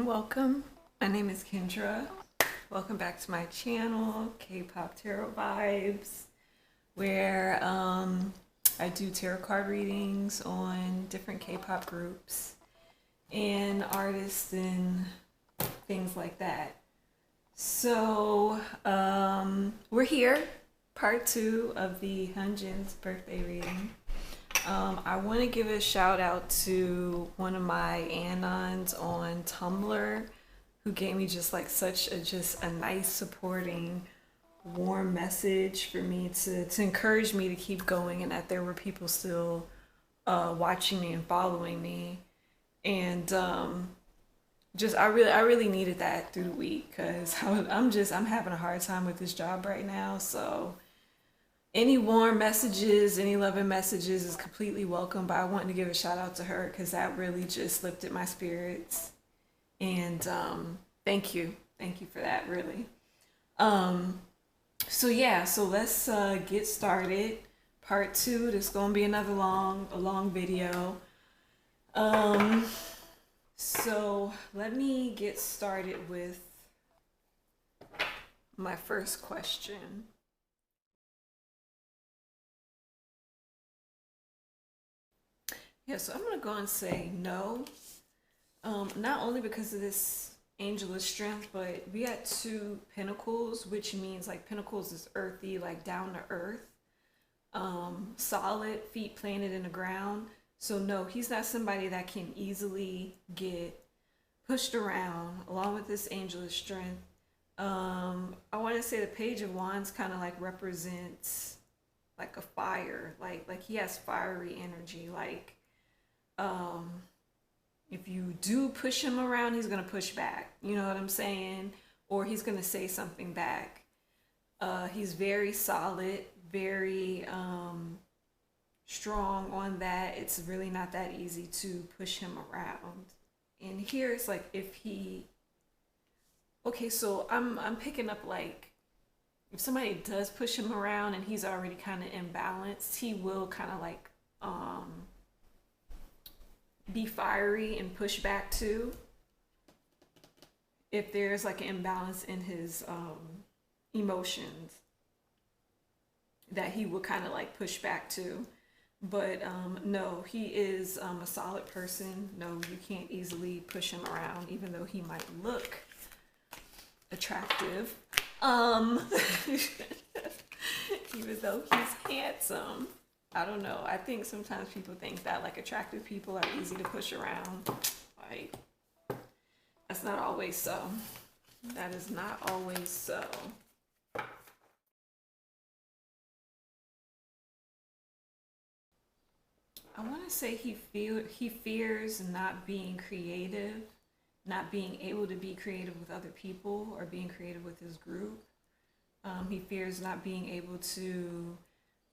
welcome. My name is Kendra. Welcome back to my channel, Kpop Tarot Vibes, where I do tarot card readings on different K-pop groups and artists and things like that. So we're here, part 2 of the Hyunjin's birthday reading. I want to give a shout out to one of my anons on Tumblr who gave me just such a nice supporting warm message for me to encourage me to keep going, and that there were people still watching me and following me. And I really needed that through the week, because I'm having a hard time with this job right now. So any warm messages, any loving messages is completely welcome, but I wanted to give a shout out to her because that really just lifted my spirits. And thank you for that, really. So let's get started. Part 2. This is gonna be another long video. So let me get started with my first question. Yeah, so I'm gonna go and say no. Not only because of this Angel of Strength, but we got 2 pentacles, which means pentacles is earthy, down to earth, solid, feet planted in the ground. So no, he's not somebody that can easily get pushed around. Along with this Angel of Strength, I want to say the Page of Wands kind of represents a fire, like he has fiery energy. If you do push him around, he's gonna push back. You know what I'm saying? Or he's gonna say something back. He's very solid, very strong on that. It's really not that easy to push him around. And here it's if he, okay, so I'm picking up if somebody does push him around and he's already kind of imbalanced, he will kind of be fiery and push back too. If there's an imbalance in his emotions, that he will kind of push back too. But no, he is a solid person. No, you can't easily push him around, even though he might look attractive. Even though he's handsome. I don't know. I think sometimes people think that attractive people are easy to push around. That's not always so. That is not always so. I want to say he fears not being creative, not being able to be creative with other people or being creative with his group. He fears not being able to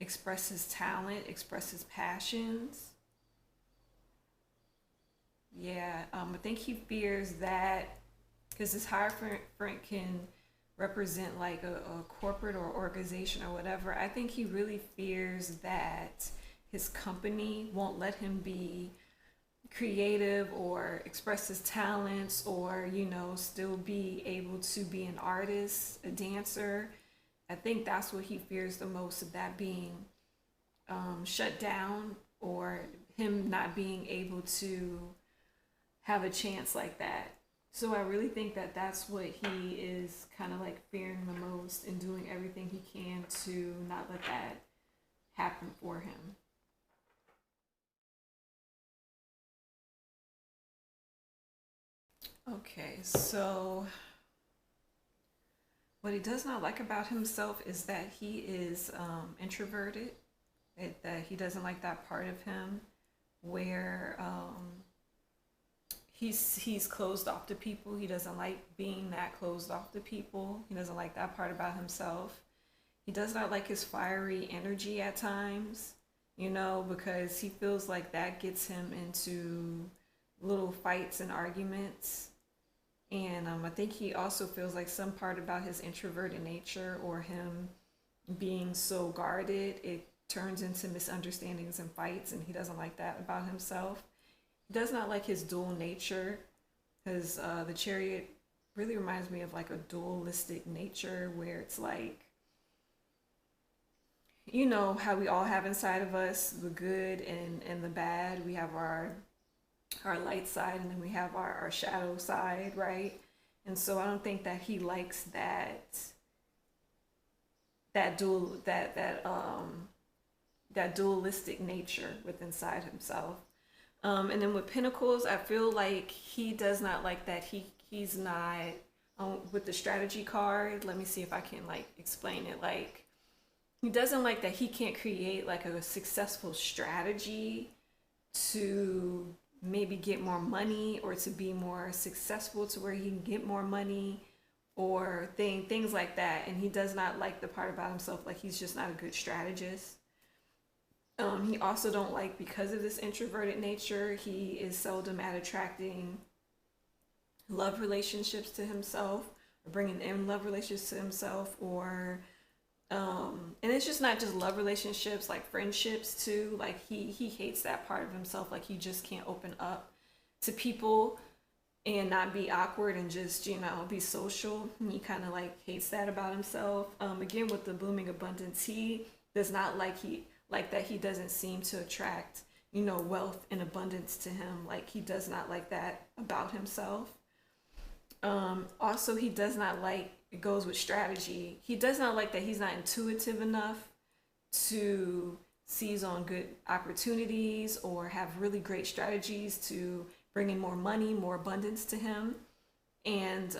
express his talent, express his passions. Yeah, I think he fears that because his Hierophant can represent a corporate or organization or whatever. I think he really fears that his company won't let him be creative or express his talents, or still be able to be an artist, a dancer. I think that's what he fears the most, of that being shut down, or him not being able to have a chance like that. So I really think that that's what he is kind of fearing the most, and doing everything he can to not let that happen for him. Okay, so what he does not like about himself is that he is introverted, that he doesn't like that part of him where he's closed off to people. He doesn't like being that closed off to people. He doesn't like that part about himself. He does not like his fiery energy at times, because he feels like that gets him into little fights and arguments. And I think he also feels like some part about his introverted nature, or him being so guarded, it turns into misunderstandings and fights, and he doesn't like that about himself. He does not like his dual nature, because the Chariot really reminds me of like a dualistic nature where it's like, you know how we all have inside of us the good and the bad. We have our light side, and then we have our shadow side, right? And so I don't think that he likes that dualistic nature within inside himself. And then with Pentacles, I feel like he does not like that. He's not with the strategy card. Let me see if I can like explain it. Like, he doesn't like that he can't create like a successful strategy to maybe get more money or to be more successful to where he can get more money or things like that. And he does not like the part about himself, like he's just not a good strategist. He also don't like, because of this introverted nature, he is seldom at attracting love relationships to himself, or bringing in love relationships to himself, or and it's just not just love relationships, like friendships too. Like he hates that part of himself. Like he just can't open up to people and not be awkward and just, you know, be social. He kind of like hates that about himself. Again, with the blooming abundance, he does not like that he doesn't seem to attract, you know, wealth and abundance to him. Like he does not like that about himself. Also, he does not like, it goes with strategy, he does not like that he's not intuitive enough to seize on good opportunities or have really great strategies to bring in more money, more abundance to him. And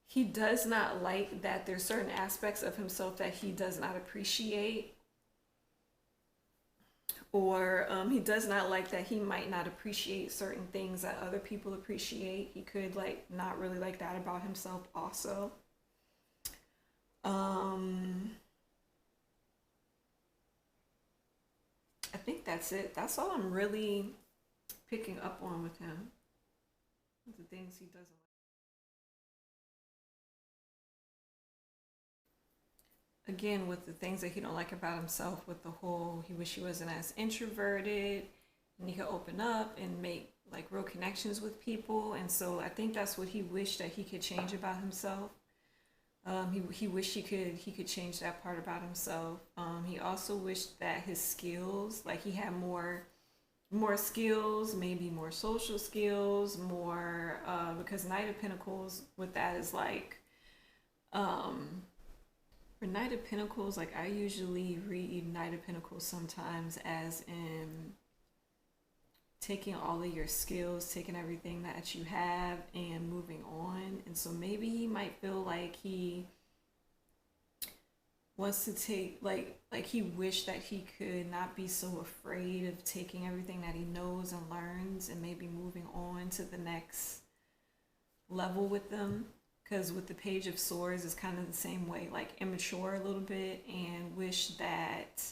he does not like that there's certain aspects of himself that he does not appreciate, or he does not like that he might not appreciate certain things that other people appreciate. He could like not really like that about himself also. I think that's it. That's all I'm really picking up on with him, the things he doesn't like. Again, with the things that he don't like about himself, with the whole, he wish he wasn't as introverted and he could open up and make like real connections with people. And so I think that's what he wished that he could change about himself. He wished he could change that part about himself. He also wished that his skills, like he had more skills, maybe more social skills, more because Knight of Pentacles with that is like, for Knight of Pentacles, like I usually read Knight of Pentacles sometimes as in taking all of your skills, taking everything that you have and moving on. And so maybe he might feel like he wants to take, like he wished that he could not be so afraid of taking everything that he knows and learns and maybe moving on to the next level with them. Because with the Page of Swords, it's kind of the same way, like immature a little bit, and wish that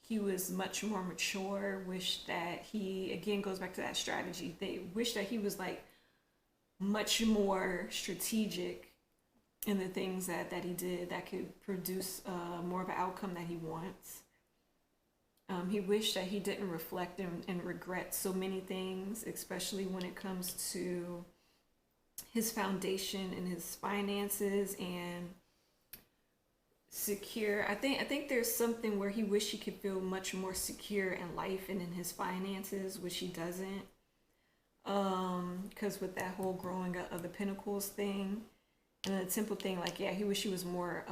he was much more mature. Wish that he, again, goes back to that strategy. They wish that he was like much more strategic in the things that he did that could produce more of an outcome that he wants. He wished that he didn't reflect and regret so many things, especially when it comes to his foundation and his finances and secure. I think there's something where he wished he could feel much more secure in life and in his finances, which he doesn't. Because with that whole growing up of the Pentacles thing and the Temple thing, like, yeah, he wished he was more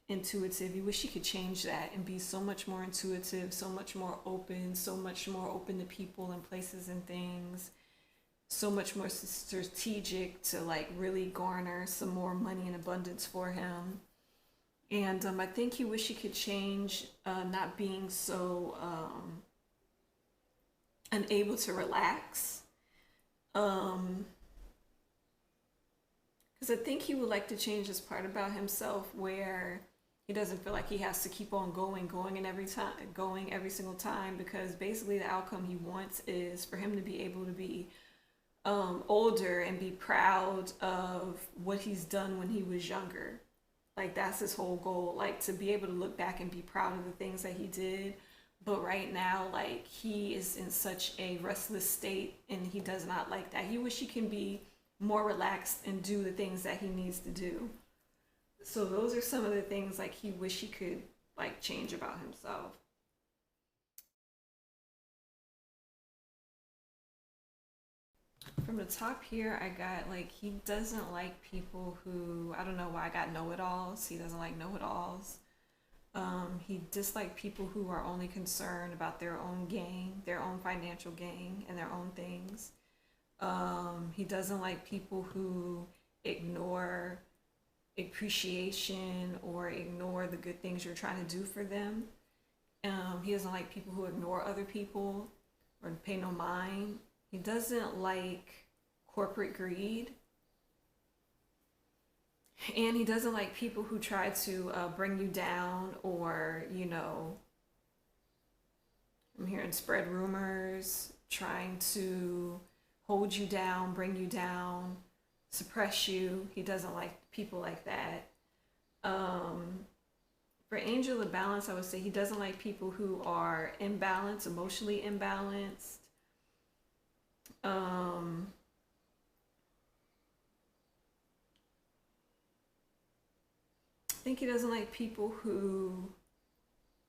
intuitive. He wished he could change that and be so much more intuitive, so much more open to people and places and things, so much more strategic to like really garner some more money and abundance for him. And I think he wished he could change not being so unable to relax. Because I think he would like to change this part about himself where he doesn't feel like he has to keep on going and going every single time, because basically the outcome he wants is for him to be able to be older and be proud of what he's done when he was younger. Like that's his whole goal, like to be able to look back and be proud of the things that he did, but right now, like, he is in such a restless state and he does not like that. He wish he can be more relaxed and do the things that he needs to do. So those are some of the things like he wish he could like change about himself. From the top here, I got like he doesn't like people who, I don't know why I got know-it-alls. He doesn't like know-it-alls. He disliked people who are only concerned about their own gain, their own financial gain, and their own things. He doesn't like people who ignore appreciation or ignore the good things you're trying to do for them. He doesn't like people who ignore other people or pay no mind. He doesn't like corporate greed. And he doesn't like people who try to bring you down or, you know, I'm hearing spread rumors, trying to hold you down, bring you down, suppress you. He doesn't like people like that. For Angel of Balance, I would say he doesn't like people who are imbalanced, emotionally imbalanced. I think he doesn't like people who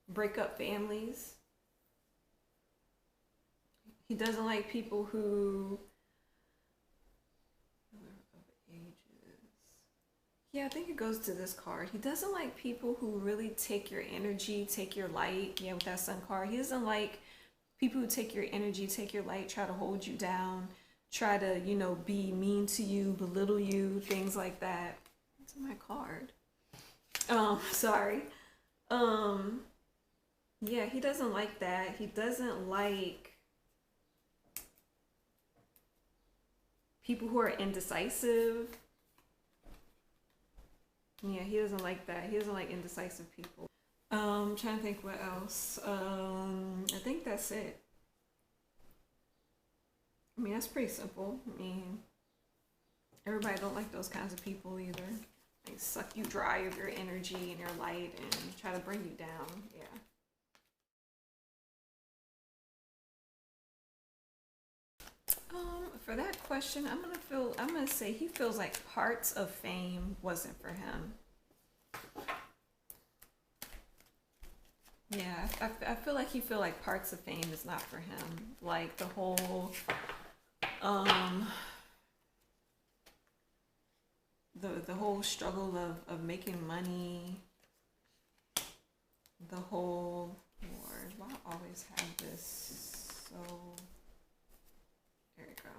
break up families. He doesn't like people who yeah, I think it goes to this card. He doesn't like people who really take your energy, take your light. Yeah, with that Sun card. He doesn't like people who take your energy, take your light, try to hold you down, try to, you know, be mean to you, belittle you, things like that. That's my card. Sorry. Yeah, he doesn't like that. He doesn't like people who are indecisive. Yeah, he doesn't like that. He doesn't like indecisive people. I'm trying to think what else. I think that's it. I mean, that's pretty simple. I mean, everybody don't like those kinds of people either. They suck you dry of your energy and your light and try to bring you down. Yeah. For that question, I'm gonna say he feels like parts of fame wasn't for him. Yeah, I feel like he feel like parts of fame is not for him. Like the whole um the whole struggle of making money, the whole Lord, why I always have this so there you go.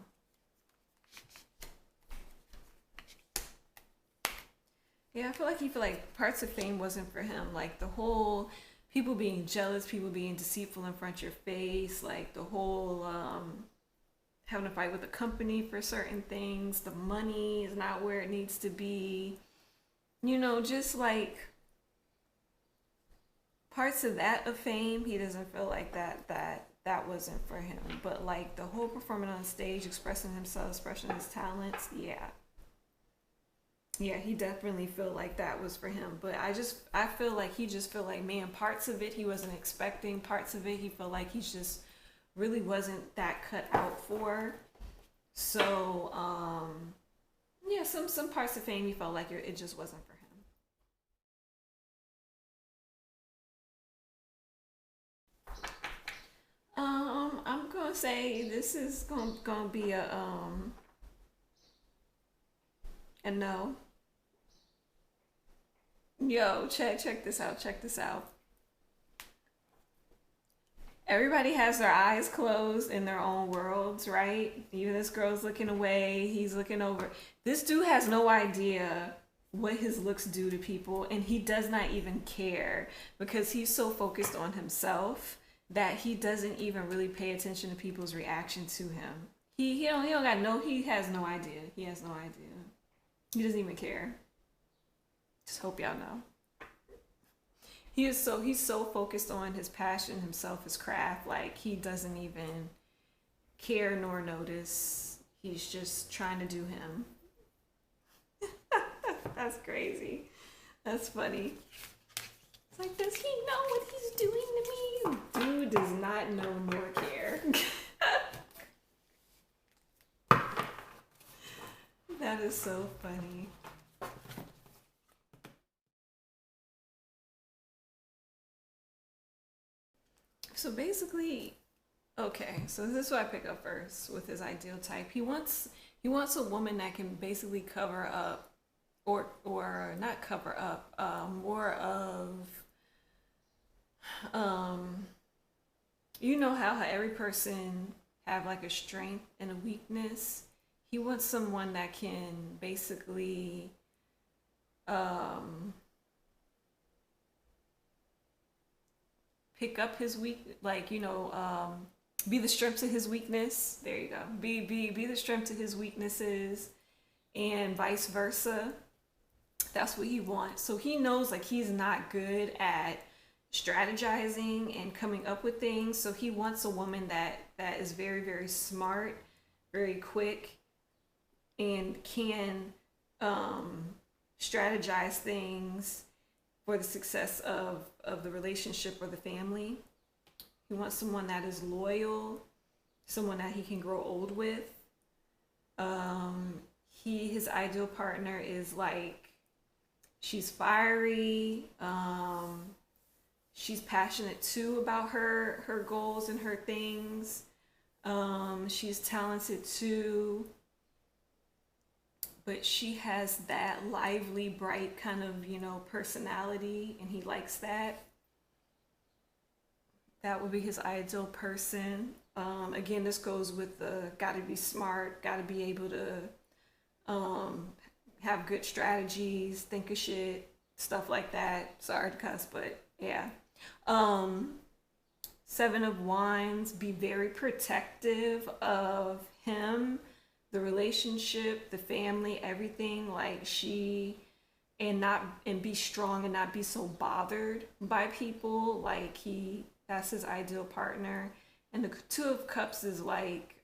Yeah, I feel like he feel like parts of fame wasn't for him. Like the whole people being jealous, people being deceitful in front of your face, like the whole having a fight with the company for certain things, the money is not where it needs to be. You know, just like parts of that of fame, he doesn't feel like that wasn't for him. But like the whole performing on stage, expressing himself, expressing his talents, yeah. Yeah, he definitely feel like that was for him. But I feel like he just feel like, man, parts of it he wasn't expecting, parts of it he felt like he just really wasn't that cut out for. So, yeah, some parts of fame he felt like it just wasn't for him. I'm gonna say this is gonna be a no. Yo, check this out. Check this out. Everybody has their eyes closed in their own worlds, right? Even this girl's looking away, he's looking over. This dude has no idea what his looks do to people, and he does not even care because he's so focused on himself that he doesn't even really pay attention to people's reaction to him. He has no idea. He has no idea. He doesn't even care. Just hope y'all know. He's so focused on his passion, himself, his craft, like he doesn't even care nor notice. He's just trying to do him. That's crazy. That's funny. It's like, does he know what he's doing to me? does not know nor care. That is so funny. So basically, okay, so this is what I pick up first with his ideal type. He wants a woman that can basically cover up, or not cover up, more of, um you know how every person have like a strength and a weakness. He wants someone that can basically, um pick up his weak, like, be the strength to his weakness. There you go. Be the strength to his weaknesses, and vice versa. That's what he wants. So he knows like he's not good at strategizing and coming up with things. So he wants a woman that is very, very smart, very quick, and can, um, strategize things for the success of the relationship or the family. He wants someone that is loyal, someone that he can grow old with. Um, his ideal partner is like, she's fiery. She's passionate too about her goals and her things. She's talented too, but she has that lively, bright kind of, personality, and he likes that. That would be his ideal person. Again, this goes with the gotta be smart, gotta be able to, um, have good strategies, think of shit, stuff like that. Sorry to cuss, but yeah. Um, Seven of Wands, be very protective of him, the relationship, the family, everything. Like she, and be strong and not be so bothered by people. Like that's his ideal partner. And the Two of Cups is like,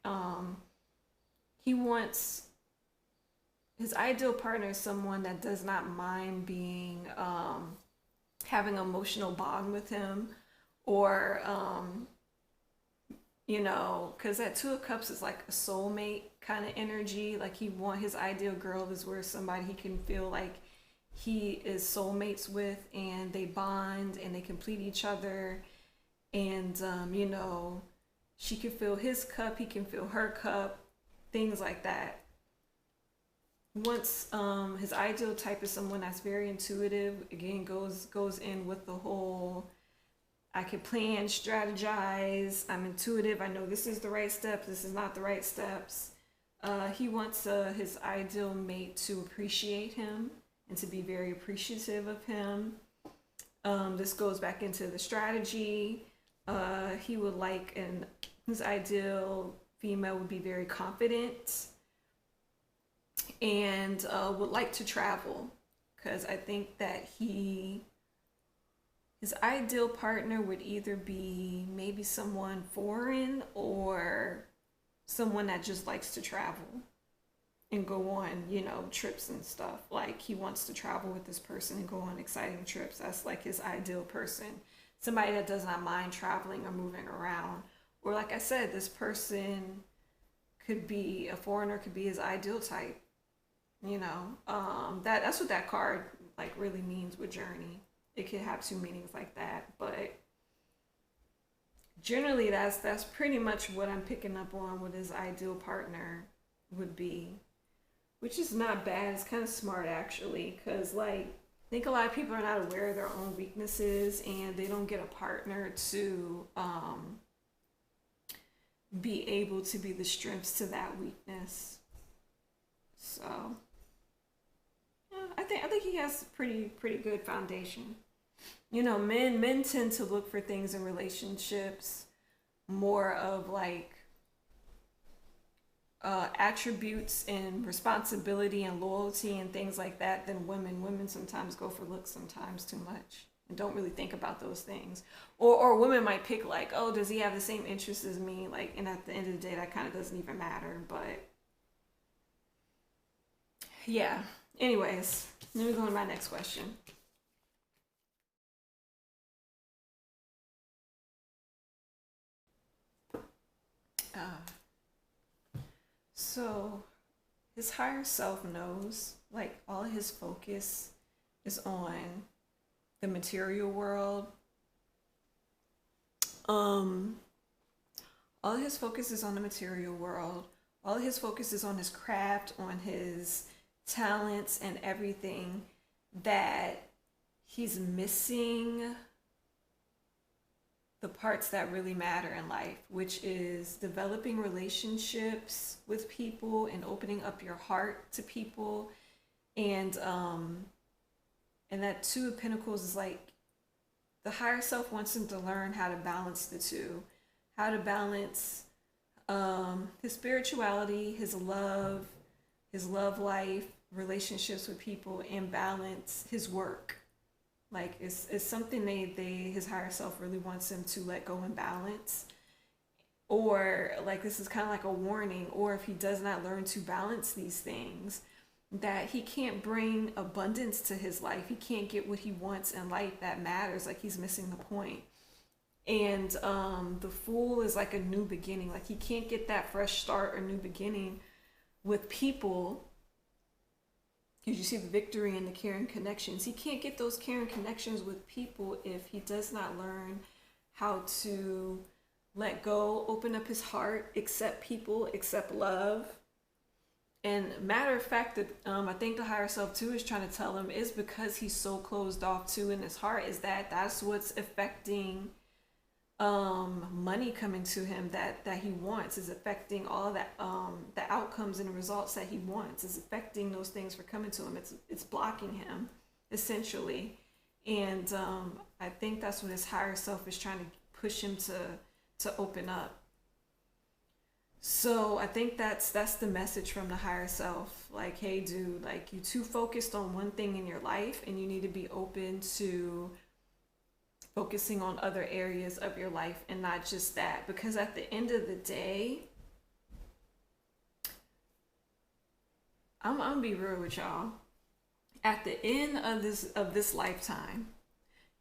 he wants, his ideal partner is someone that does not mind being, having an emotional bond with him, or, because that Two of Cups is like a soulmate kind of energy. Like his ideal girl is where somebody he can feel like he is soulmates with, and they bond and they complete each other. And, she can fill his cup, he can fill her cup, things like that. Once, his ideal type is someone that's very intuitive. Again, goes in with the whole, I can plan, strategize, I'm intuitive, I know this is the right steps, this is not the right steps. He wants, his ideal mate to appreciate him and to be very appreciative of him. This goes back into the strategy. He would like, and his ideal female would be very confident, and, would like to travel, because I think that his ideal partner would either be maybe someone foreign, or someone that just likes to travel and go on, trips and stuff. Like he wants to travel with this person and go on exciting trips. That's like his ideal person. Somebody that does not mind traveling or moving around. Or like I said, this person could be a foreigner, could be his ideal type. That's what that card like really means with journey. It could have two meanings like that, but generally that's pretty much what I'm picking up on what his ideal partner would be, which is not bad. It's kind of smart actually, because like I think a lot of people are not aware of their own weaknesses, and they don't get a partner to, be able to be the strengths to that weakness. So yeah, I think he has pretty good foundation. Men tend to look for things in relationships more of like, attributes and responsibility and loyalty and things like that than women. Women sometimes go for looks, sometimes too much, and don't really think about those things. Or women might pick like, oh, does he have the same interests as me? Like, and at the end of the day, that kind of doesn't even matter. But yeah. Anyways, let me go to my next question. So his higher self knows, like, all his focus is on the material world. Um, all his focus is on the material world. All his focus is on his craft, on his talents and everything, that he's missing the parts that really matter in life, which is developing relationships with people and opening up your heart to people. And that Two of Pentacles is like, the higher self wants him to learn how to balance the two, how to balance his spirituality, his love life, relationships with people, and balance his work. Like, it's something his higher self really wants him to let go and balance. Or, like, this is kind of like a warning, or if he does not learn to balance these things, that he can't bring abundance to his life. He can't get what he wants in life that matters. Like, he's missing the point. And the Fool is like a new beginning. Like, he can't get that fresh start or new beginning with people, because you see the victory and the caring connections. He can't get those caring connections with people if he does not learn how to let go, open up his heart, accept people, accept love. And matter of fact, that I think the higher self too is trying to tell him is because he's so closed off too in his heart, is that's what's affecting money coming to him that he wants, is affecting all that, the outcomes and the results that he wants, is affecting those things for coming to him. It's blocking him essentially. And I think that's what his higher self is trying to push him to open up. So I think that's the message from the higher self. Like, hey dude, like, you too focused on one thing in your life, and you need to be open to focusing on other areas of your life and not just that. Because at the end of the day, I'm gonna be real with y'all. At the end of this lifetime,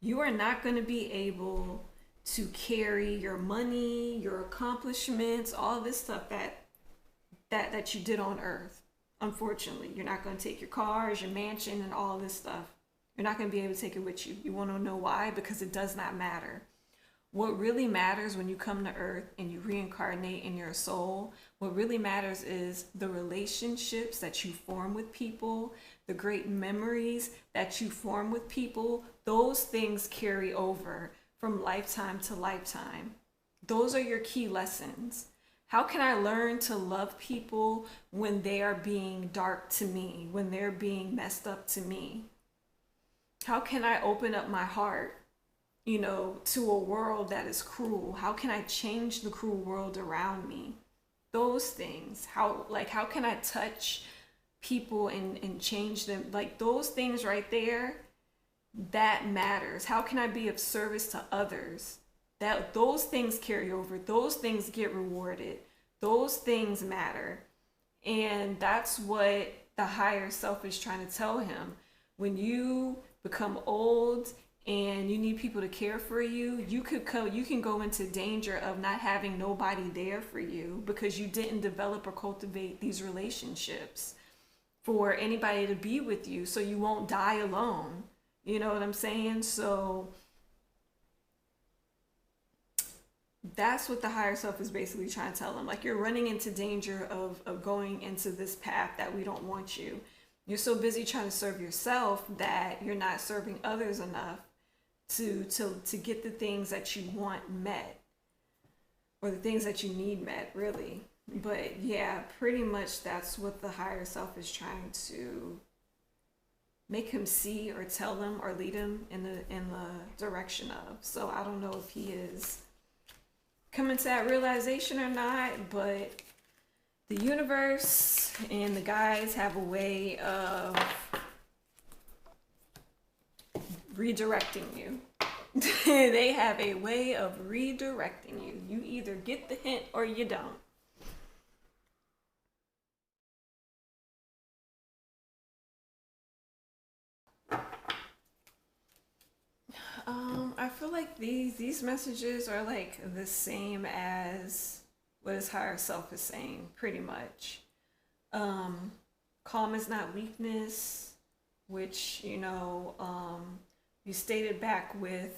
you are not gonna be able to carry your money, your accomplishments, all this stuff that you did on earth. Unfortunately, you're not going to take your cars, your mansion, and all this stuff. You're not going to be able to take it with you. You want to know why? Because it does not matter. What really matters when you come to earth and you reincarnate in your soul, what really matters is the relationships that you form with people, the great memories that you form with people. Those things carry over from lifetime to lifetime. Those are your key lessons. How can I learn to love people when they are being dark to me, when they're being messed up to me? How can I open up my heart, to a world that is cruel? How can I change the cruel world around me? Those things. How can I touch people and change them? Like, those things right there, that matters. How can I be of service to others? Those things carry over. Those things get rewarded. Those things matter. And that's what the higher self is trying to tell him. When you become old and you need people to care for you, you can go into danger of not having nobody there for you because you didn't develop or cultivate these relationships for anybody to be with you, so you won't die alone. You know what I'm saying? So that's what the higher self is basically trying to tell them. Like, you're running into danger of going into this path that we don't want you. You're so busy trying to serve yourself that you're not serving others enough to get the things that you want met, or the things that you need met, really. But yeah, pretty much that's what the higher self is trying to make him see, or tell him, or lead him in the direction of. So I don't know if he is coming to that realization or not, but the universe and the guys have a way of redirecting you. They have a way of redirecting you. You either get the hint or you don't. I feel like these messages are like the same as what his higher self is saying, pretty much. Um, Calm is not weakness, which, you stated back with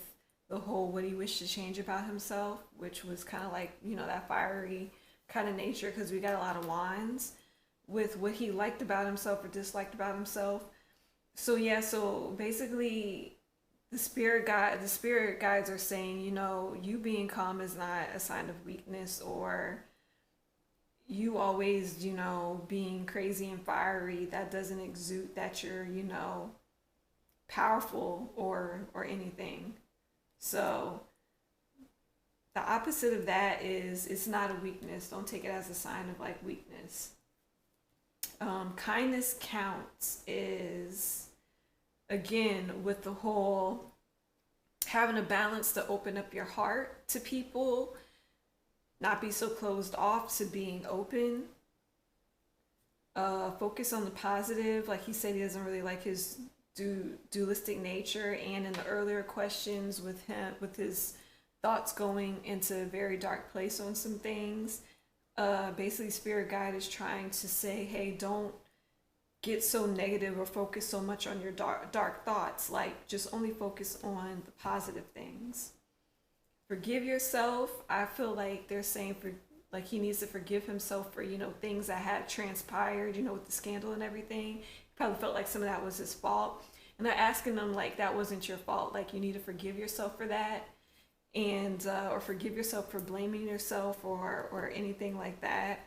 the whole what he wished to change about himself, which was kind of like, that fiery kind of nature, because we got a lot of wands with what he liked about himself or disliked about himself. So yeah, so basically the spirit guides are saying, you being calm is not a sign of weakness, or you always, being crazy and fiery, that doesn't exude that you're, powerful or anything. So the opposite of that is it's not a weakness. Don't take it as a sign of like weakness. Kindness counts is, again, with the whole having a balance to open up your heart to people, not be so closed off to being open. Focus on the positive. Like he said, he doesn't really like his dualistic nature, and in the earlier questions with him, with his thoughts going into a very dark place on some things, basically spirit guide is trying to say, hey, don't get so negative or focus so much on your dark thoughts. Like, just only focus on the positive things. Forgive yourself. I feel like they're saying for like he needs to forgive himself for things that had transpired, with the scandal and everything. He probably felt like some of that was his fault, and they're asking them like that wasn't your fault. Like, you need to forgive yourself for that, and or forgive yourself for blaming yourself or anything like that,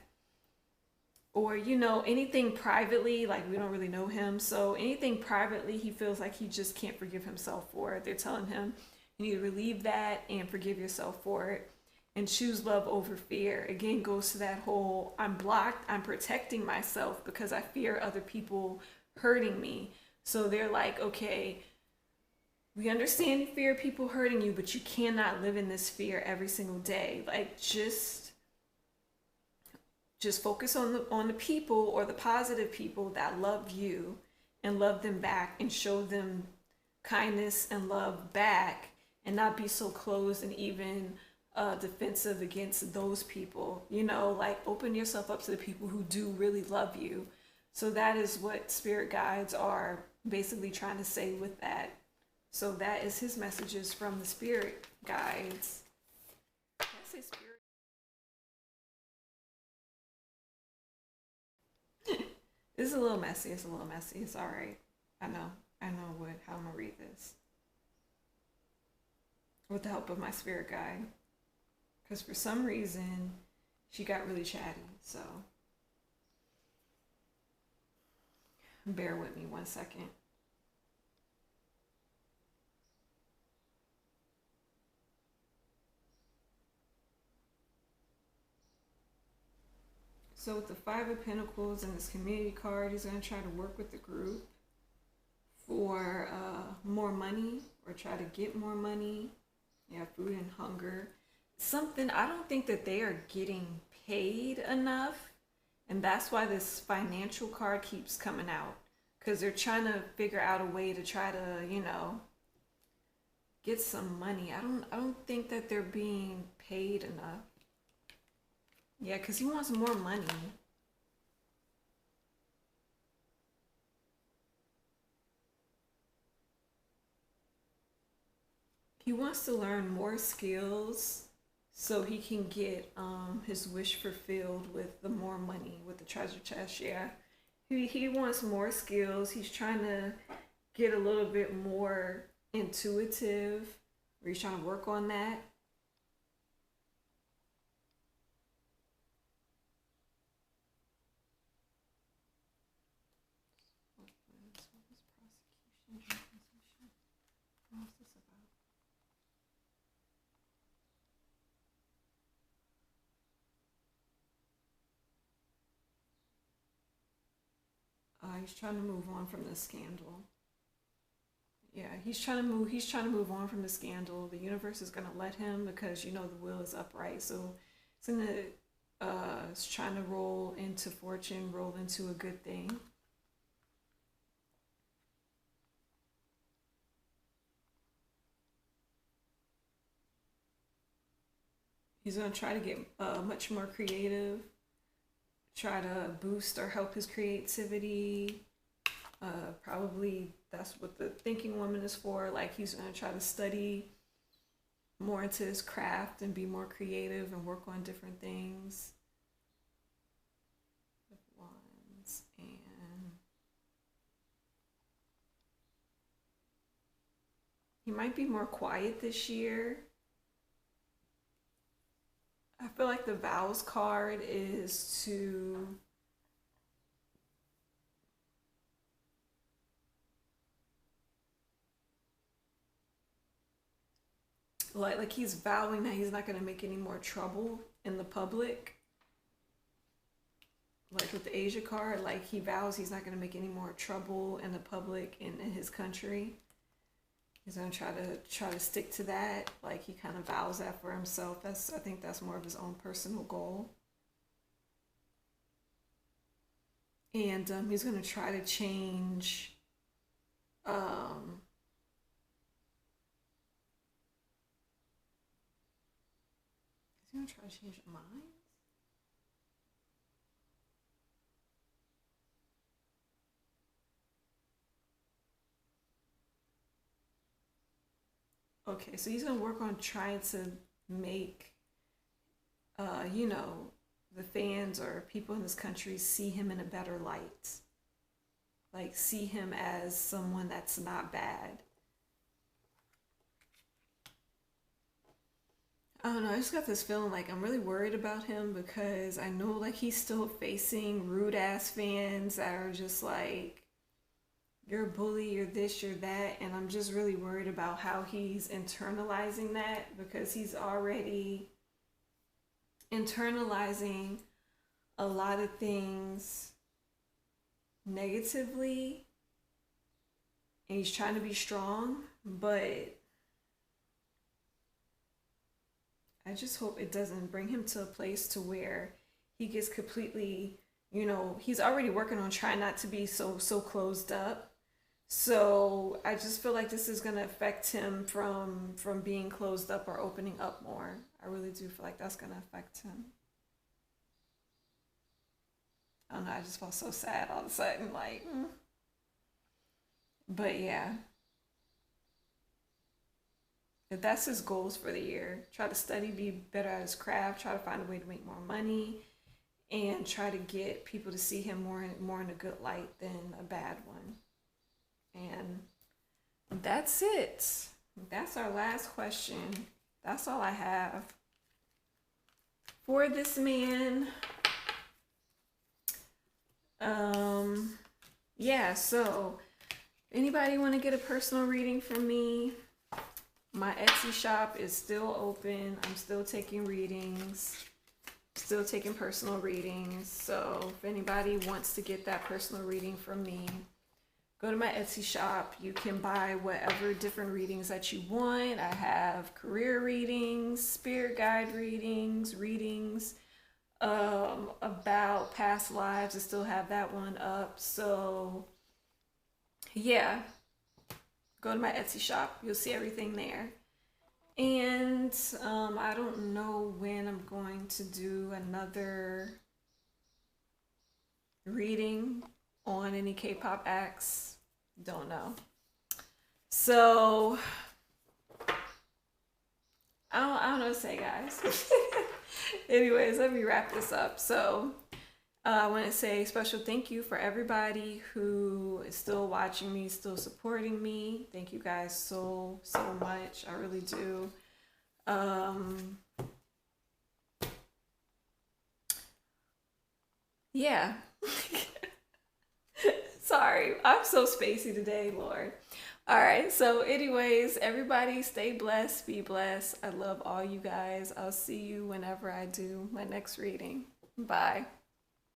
or anything privately. Like, we don't really know him, so anything privately he feels like he just can't forgive himself for. They're telling him you need to relieve that and forgive yourself for it, and choose love over fear. Again, goes to that whole, I'm blocked, I'm protecting myself because I fear other people hurting me. So they're like, okay, we understand you fear people hurting you, but you cannot live in this fear every single day. Like, just focus on the people, or the positive people that love you, and love them back, and show them kindness and love back, and not be so closed and even defensive against those people. Like, open yourself up to the people who do really love you. So that is what spirit guides are basically trying to say with that. So that is his messages from the spirit guides. Did I say spirit? It's a little messy. It's a little messy. It's all right. I know. I know how I'm gonna read this with the help of my spirit guide, because for some reason she got really chatty. So bear with me 1 second. So with the Five of Pentacles and this community card, he's going to try to work with the group for more money, or try to get more money. Yeah, food and hunger. Something, I don't think that they are getting paid enough. And that's why this financial card keeps coming out. Because they're trying to figure out a way to try to, get some money. I don't think that they're being paid enough. Yeah, because he wants more money. He wants to learn more skills so he can get his wish fulfilled with the more money, with the treasure chest. Yeah, he wants more skills. He's trying to get a little bit more intuitive, or he's trying to work on that. He's trying to move on from the scandal. Yeah, he's trying to move. He's trying to move on from the scandal. The universe is gonna let him, because the will is upright. So it's gonna. It's trying to roll into fortune, roll into a good thing. He's going to try to get much more creative, try to boost or help his creativity. Probably that's what the thinking woman is for. Like, he's going to try to study more into his craft and be more creative and work on different things. Wands, and he might be more quiet this year. I feel like the vows card is to like he's vowing that he's not going to make any more trouble in the public. Like with the Asia card, like he vows he's not going to make any more trouble in the public in his country. He's gonna try to stick to that. Like, he kind of vows that for himself. I think that's more of his own personal goal. And he's gonna try to change. He's gonna try to change your mind. Okay, so he's gonna work on trying to make, you know, the fans or people in this country see him in a better light. Like, see him as someone that's not bad. I don't know, I just got this feeling like I'm really worried about him because I know like he's still facing rude ass fans that are just like, you're a bully, you're this, you're that, and I'm just really worried about how he's internalizing that because he's already internalizing a lot of things negatively, and he's trying to be strong, but I just hope it doesn't bring him to a place to where he gets completely, you know, he's already working on trying not to be so closed up. So I just feel like this is going to affect him from being closed up or opening up more. I really do feel like that's going to affect him. I don't know, I just felt so sad all of a sudden, like, But yeah, if that's his goals for the year, try to study, be better at his craft, try to find a way to make more money, and try to get people to see him more in a good light than a bad one. And that's it. That's our last question. That's all I have for this man. Yeah, so anybody want to get a personal reading from me? My Etsy shop is still open. I'm still taking readings, still taking personal readings. So if anybody wants to get that personal reading from me, go to my Etsy shop. You can buy whatever different readings that you want. I have career readings, spirit guide readings, about past lives. I still have that one up. So yeah, go to my Etsy shop. You'll see everything there. And I don't know when I'm going to do another reading on any K-pop acts. Don't know. So I don't know what to say, guys. Anyways, let me wrap this up. So I want to say special thank you for everybody who is still watching me, still supporting me. Thank you guys so much. I really do. Yeah. Sorry, I'm so spacey today, Lord. All right, so anyways, everybody stay blessed, be blessed. I love all you guys. I'll see you whenever I do my next reading. Bye.